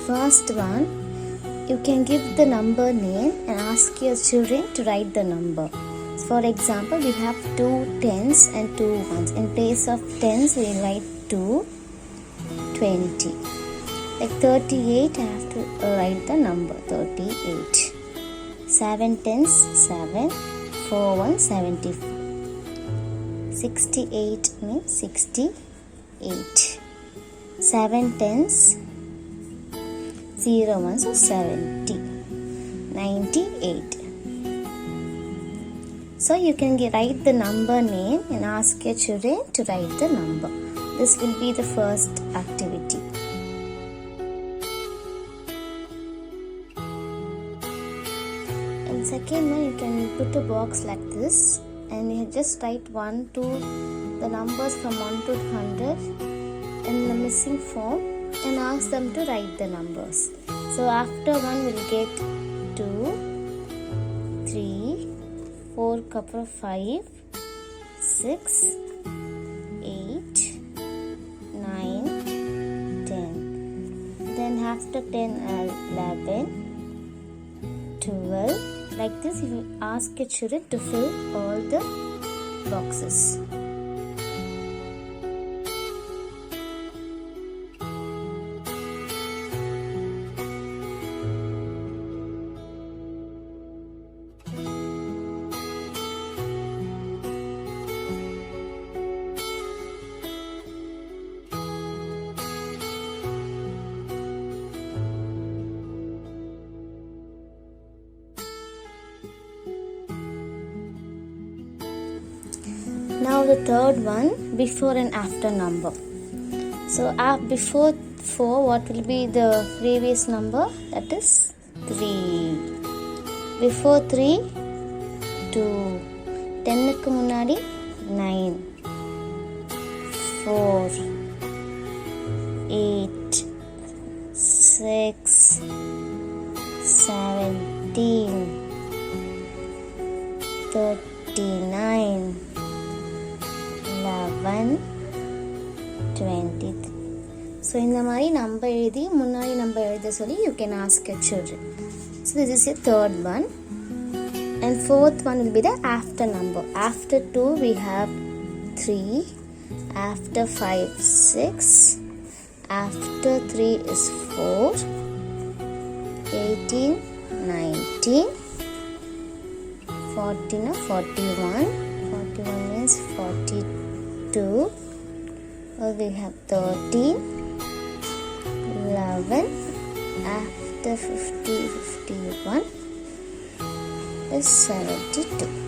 first one, you can give the number name and ask your children to write the number. For example, we have 2 tens and 2 ones. In place of tens, we write 2, 20. Like 38, I have to write the number 38. 7 tens, 7. 4 ones, 74. 68 means 68. 7 tens, 0 ones, so 70. 98. So you can write the number name and ask your children to write the number. This will be the first activity. And second one, you can put a box like this and you just write 1 to the numbers from 1 to 100 in the missing form and ask them to write the numbers. So after 1 we'll get 2, 3, 4 couple of 5, 6, 8, 9, 10. Then after 10, 11, 12. Like this, you will ask your children to fill all the boxes. Now the third one, before and after number. So before 4, what will be the previous number? That is 3. Before 3, 2. 10 க்கு முன்னாடி 9. 4, 8, 6, 17, 39, 11, 23. So இந்த மாதிரி number எழுதி முன்னாடி number எழுத சொல்லி you can ask your children. So this is your third one. And fourth one will be the after number. After 2 we have 3. After 5, 6. After 3 is 4. 18, 19. 40, 41. 41 means 42. We have 13, 11. After 50, 51 is 72.